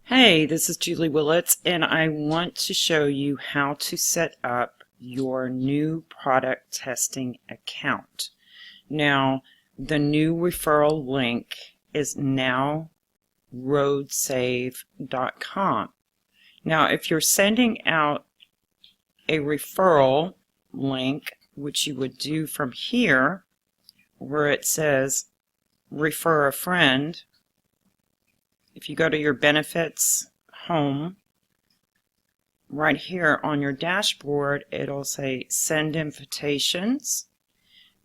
Hey, this is Julie Willits, and I want to show you how to set up your new product testing account. Now, the new referral link is now roadsave.com. Now, if you're sending out a referral link, which you would do from here, where it says refer a friend, if you go to your benefits home, right here on your dashboard, it'll say send invitations,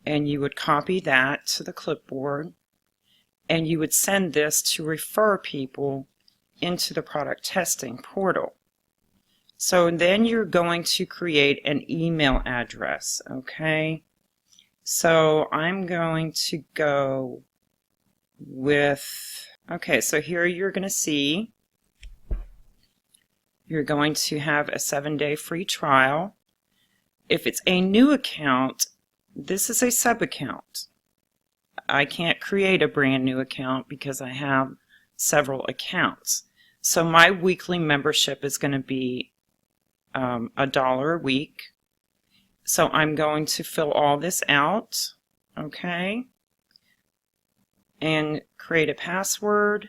and you would copy that to the clipboard, and you would send this to refer people into the product testing portal. So then you're going to create an email address, okay? So I'm going to go with, okay, so here you're going to see you're going to have a 7-day free trial. If it's a new account, this is a sub account. I can't create a brand new account because I have several accounts. So my weekly membership is going to be $1 a week. So I'm going to fill all this out, okay, and create a password,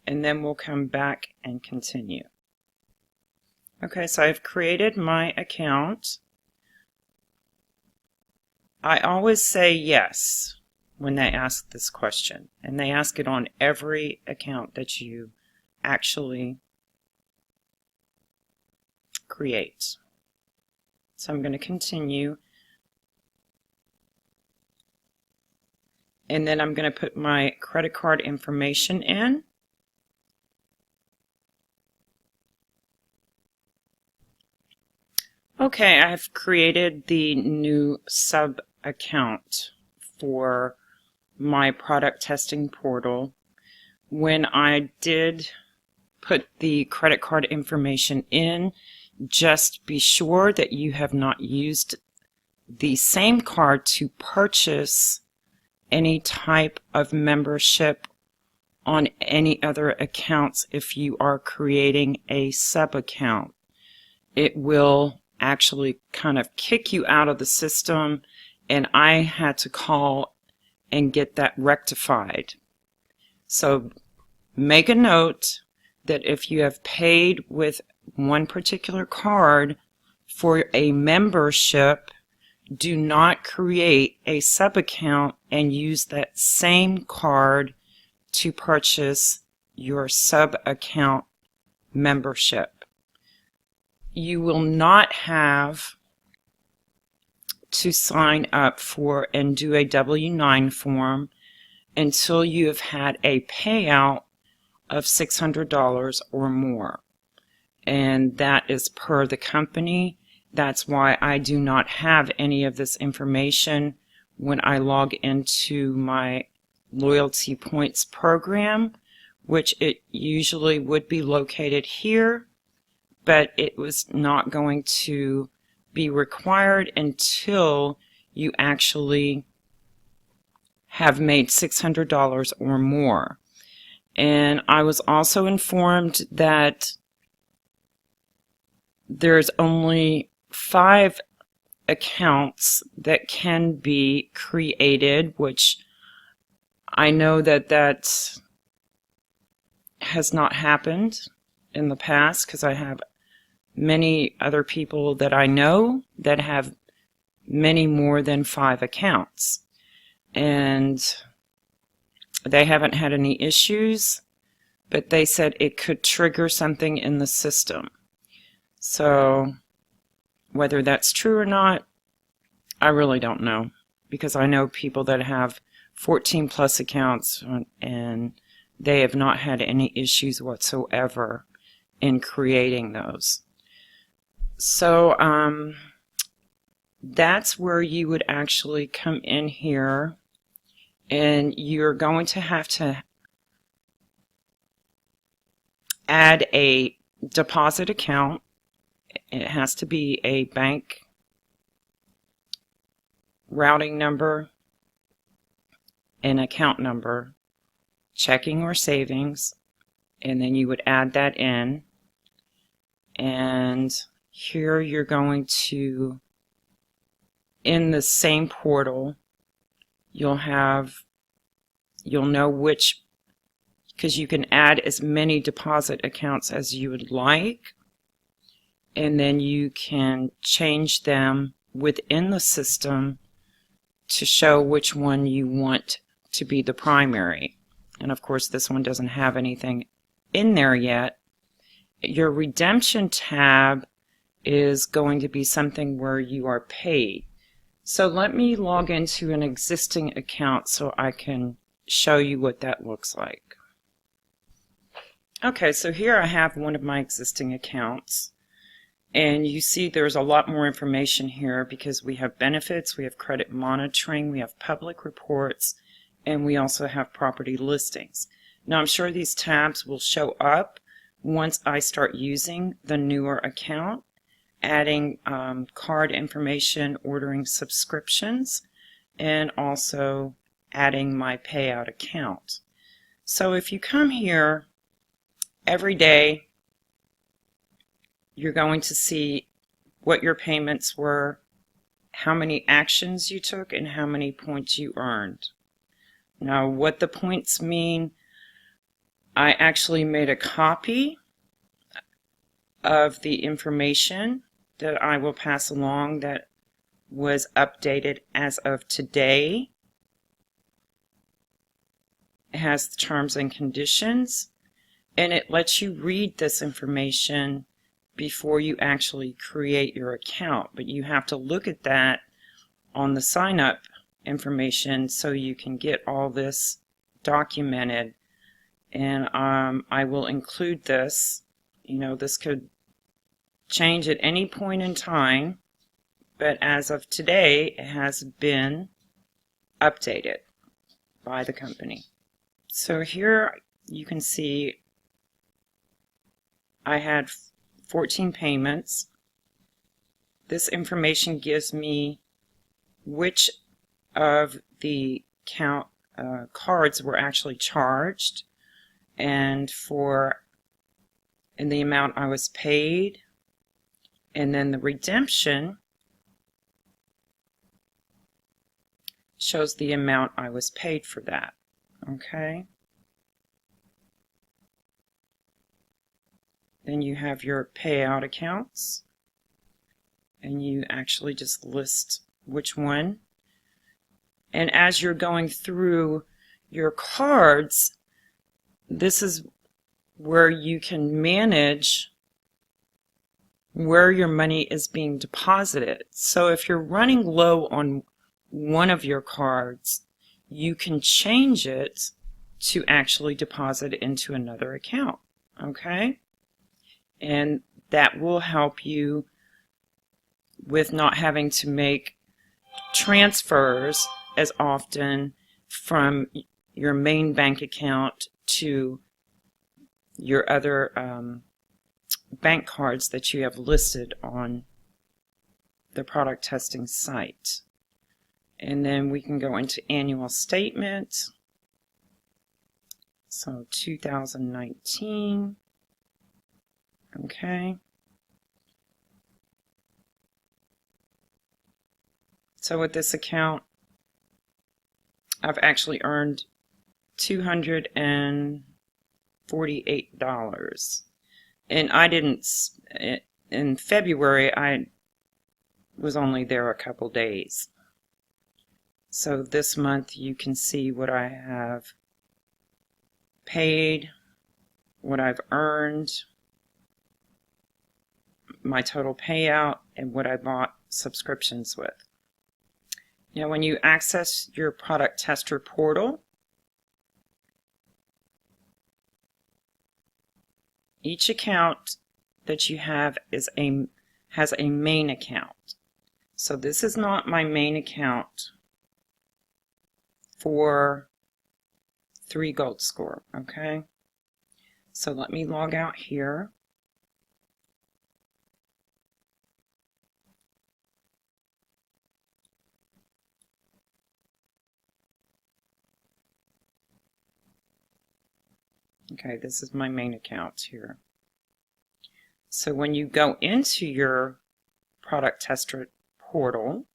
and then we'll come back and continue. Okay, so I've created my account. I always say yes when they ask this question, and they ask it on every account that you actually create. So I'm going to continue, and then I'm going to put my credit card information in. Okay, I've created the new sub account for my product testing portal. When I did put the credit card information in, just be sure that you have not used the same card to purchase any type of membership on any other accounts. If you are creating a sub account, it will actually kind of kick you out of the system, and I had to call and get that rectified. So make a note that if you have paid with one particular card for a membership, do not create a sub account and use that same card to purchase your sub account membership. You will not have to sign up for and do a W-9 form until you have had a payout of $600 or more. And that is per the company. That's why I do not have any of this information when I log into my loyalty points program, which it usually would be located here, but it was not going to be required until you actually have made $600 or more. And I was also informed that there's only 5 accounts that can be created, which I know that that has not happened in the past, because I have many other people that I know that have many more than 5 accounts, and they haven't had any issues, but they said it could trigger something in the system. So whether that's true or not, I really don't know, because I know people that have 14 plus accounts and they have not had any issues whatsoever in creating those. So that's where you would actually come in here, and you're going to have to add a deposit account. It has to be a bank routing number, an account number, checking or savings, and then you would add that in. And here you're going to, in the same portal, you'll know which, because you can add as many deposit accounts as you would like, and then you can change them within the system to show which one you want to be the primary. And of course this one doesn't have anything in there yet. Your redemption tab is going to be something where you are paid. So let me log into an existing account so I can show you what that looks like. Okay, so here I have one of my existing accounts, and you see there's a lot more information here because we have benefits, we have credit monitoring, we have public reports, and we also have property listings. Now I'm sure these tabs will show up once I start using the newer account, adding card information, ordering subscriptions, and also adding my payout account. So if you come here every day, you're going to see what your payments were, how many actions you took, and how many points you earned. Now what the points mean, I actually made a copy of the information that I will pass along that was updated as of today. It has the terms and conditions, and it lets you read this information before you actually create your account, but you have to look at that on the sign up information so you can get all this documented. And I will include this. You know, this could change at any point in time, but as of today it has been updated by the company. So here you can see I had 14 payments. This information gives me which of the cards were actually charged, and the amount I was paid, and then the redemption shows the amount I was paid for that. Okay. Then you have your payout accounts, and you actually just list which one. And as you're going through your cards, this is where you can manage where your money is being deposited. So if you're running low on one of your cards, you can change it to actually deposit into another account. Okay? And that will help you with not having to make transfers as often from your main bank account to your other bank cards that you have listed on the product testing site. And then we can go into annual statement. So 2019. Okay. So with this account, I've actually earned $248. And I didn't, in February, I was only there a couple days. So this month you can see what I have paid, what I've earned, my total payout, and what I bought subscriptions with. Now when you access your product tester portal, each account that you have has a main account. So this is not my main account for 3 Gold Score, okay? So let me log out here. Okay, this is my main account here. So when you go into your product tester portal,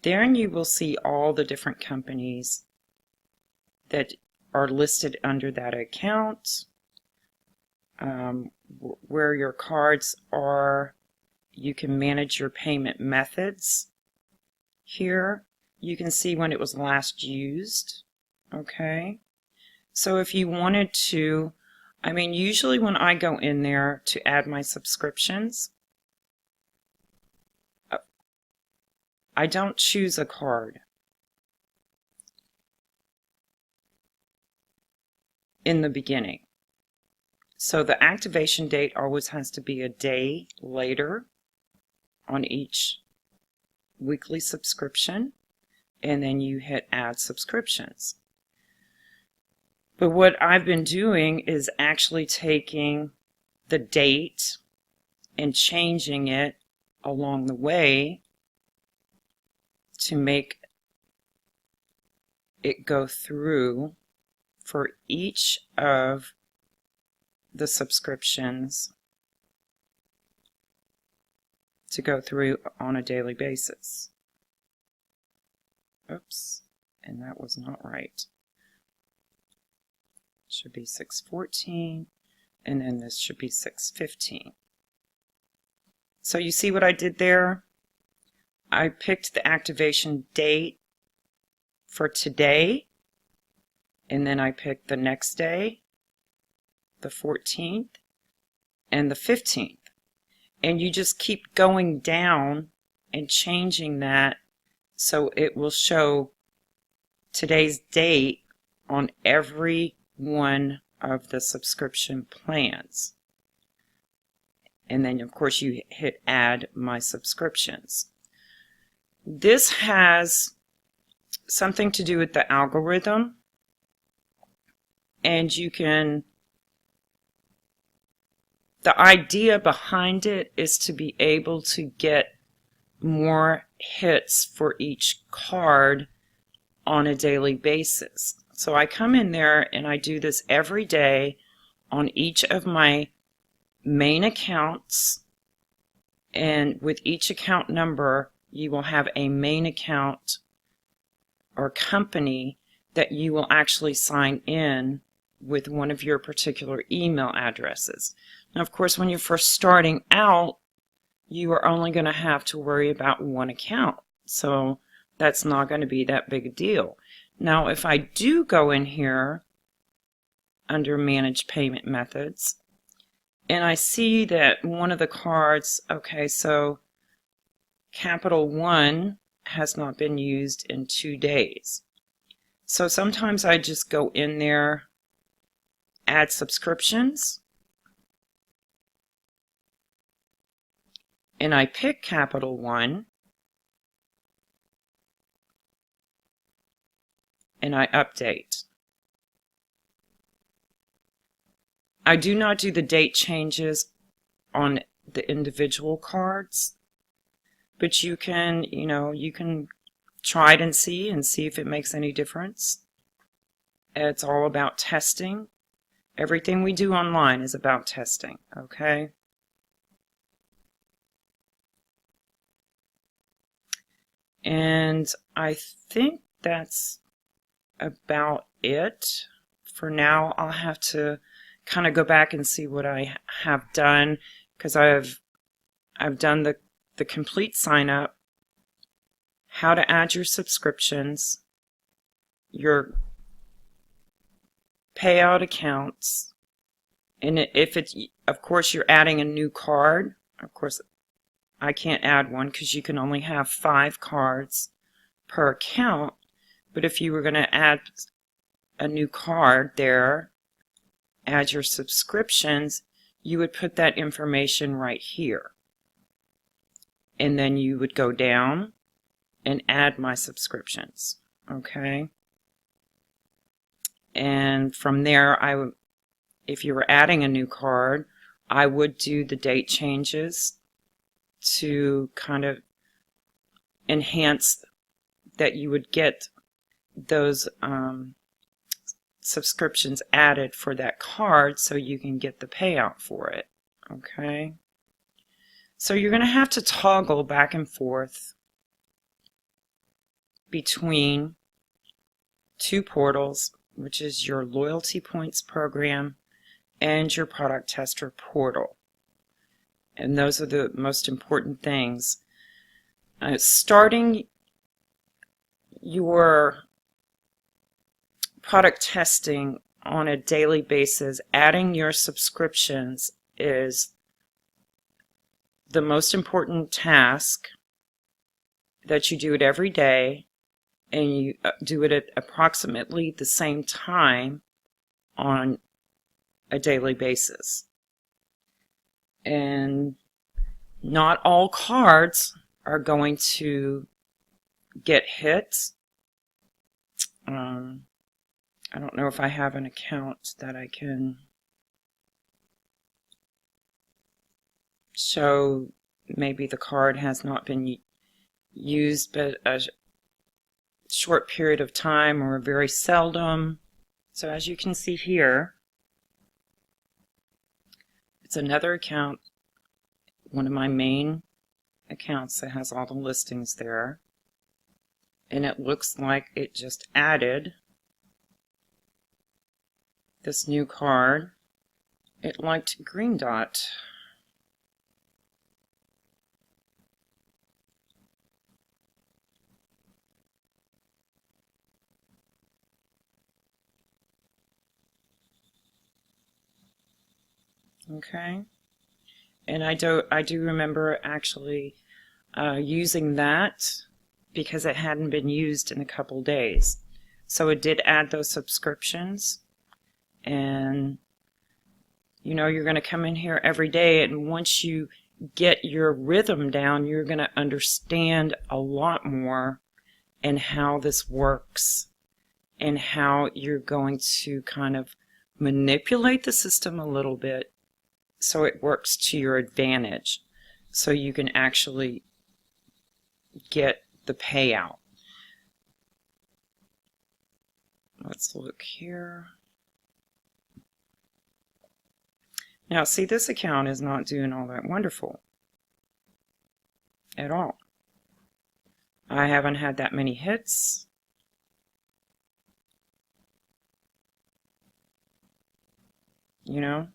then you will see all the different companies that are listed under that account, where your cards are. You can manage your payment methods here. You can see when it was last used. Okay, so if you wanted to, I mean, usually when I go in there to add my subscriptions, I don't choose a card in the beginning. So the activation date always has to be a day later on each weekly subscription, and then you hit add subscriptions. But what I've been doing is actually taking the date and changing it along the way to make it go through for each of the subscriptions to go through on a daily basis. Oops, and that was not right. It should be 6/14, and then this should be 6/15. So you see what I did there? I picked the activation date for today, and then I picked the next day, the 14th, and the 15th. And you just keep going down and changing that so it will show today's date on every one of the subscription plans. And then of course you hit add my subscriptions. This has something to do with the algorithm, and you can, the idea behind it is to be able to get more hits for each card on a daily basis. So I come in there and I do this every day on each of my main accounts, and with each account number you will have a main account or company that you will actually sign in with one of your particular email addresses. Now, of course, when you're first starting out, you are only going to have to worry about one account. So that's not going to be that big a deal. Now, if I do go in here under Manage Payment Methods, and I see that one of the cards, okay, so Capital One has not been used in 2 days. So sometimes I just go in there, add subscriptions, and I pick Capital One, and I update. I do not do the date changes on the individual cards, but you can, you can try it and see if it makes any difference. It's all about testing. Everything we do online is about testing, okay? And I think that's about it for now. I'll have to kind of go back and see what I have done, because I've done the complete sign up, how to add your subscriptions, your payout accounts, and if it's, of course, you're adding a new card. Of course, I can't add one because you can only have 5 cards per account. But if you were going to add a new card there, add your subscriptions, you would put that information right here. And then you would go down and add my subscriptions. Okay? And from there, if you were adding a new card, I would do the date changes to kind of enhance that you would get those subscriptions added for that card so you can get the payout for it. Okay? So you're going to have to toggle back and forth between two portals, which is your loyalty points program and your product tester portal. And those are the most important things. Starting your product testing on a daily basis, adding your subscriptions is the most important task, that you do it every day and you do it at approximately the same time on a daily basis. And not all cards are going to get hits. I don't know if I have an account that I can show. Maybe the card has not been used but a short period of time or very seldom. So as you can see here, it's another account, one of my main accounts that has all the listings there. And it looks like it just added this new card. It liked Green Dot. Okay, and I do remember actually using that because it hadn't been used in a couple days. So it did add those subscriptions, and you know, you're going to come in here every day, and once you get your rhythm down, you're going to understand a lot more and how this works and how you're going to kind of manipulate the system a little bit so it works to your advantage, so you can actually get the payout. Let's look here. Now see, this account is not doing all that wonderful at all. I haven't had that many hits. You know?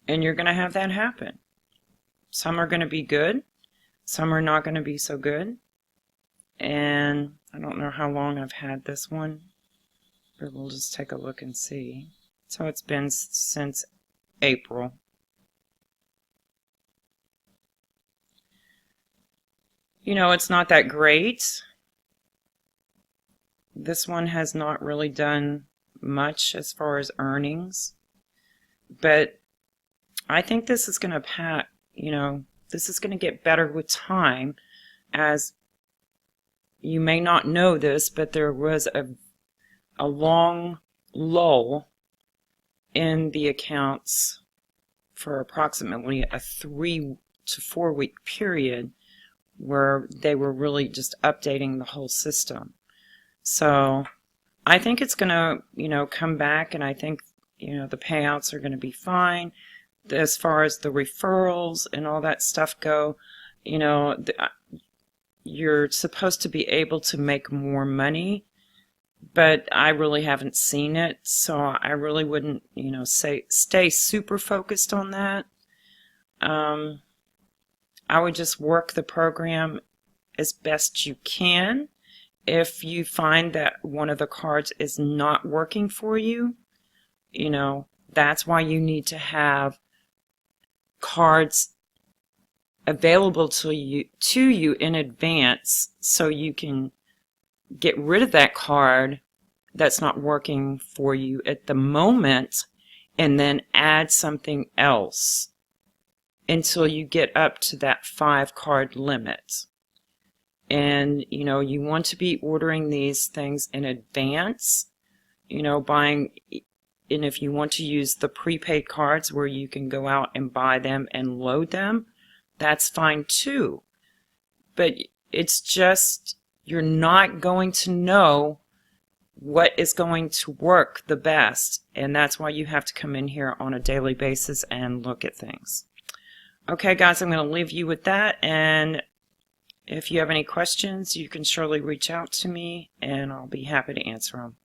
And you're going to have that happen. Some are going to be good. Some are not going to be so good. And I don't know how long I've had this one, but we'll just take a look and see. So it's been since April. You know, it's not that great. This one has not really done much as far as earnings, but I think this is going to this is going to get better with time. As you may not know this, but there was a long lull in the accounts for approximately a 3 to 4 week period where they were really just updating the whole system. So I think it's going to, come back, and I think, the payouts are going to be fine. As far as the referrals and all that stuff go, you're supposed to be able to make more money, but I really haven't seen it, so I really wouldn't, stay super focused on that. I would just work the program as best you can. If you find that one of the cards is not working for you, that's why you need to have cards available to you in advance, so you can get rid of that card that's not working for you at the moment and then add something else until you get up to that 5 card limit. And you want to be ordering these things in advance, buying. And if you want to use the prepaid cards where you can go out and buy them and load them, that's fine too. but it's just you're not going to know what is going to work the best, and that's why you have to come in here on a daily basis and look at things. Okay guys, I'm going to leave you with that, and if you have any questions, you can surely reach out to me and I'll be happy to answer them.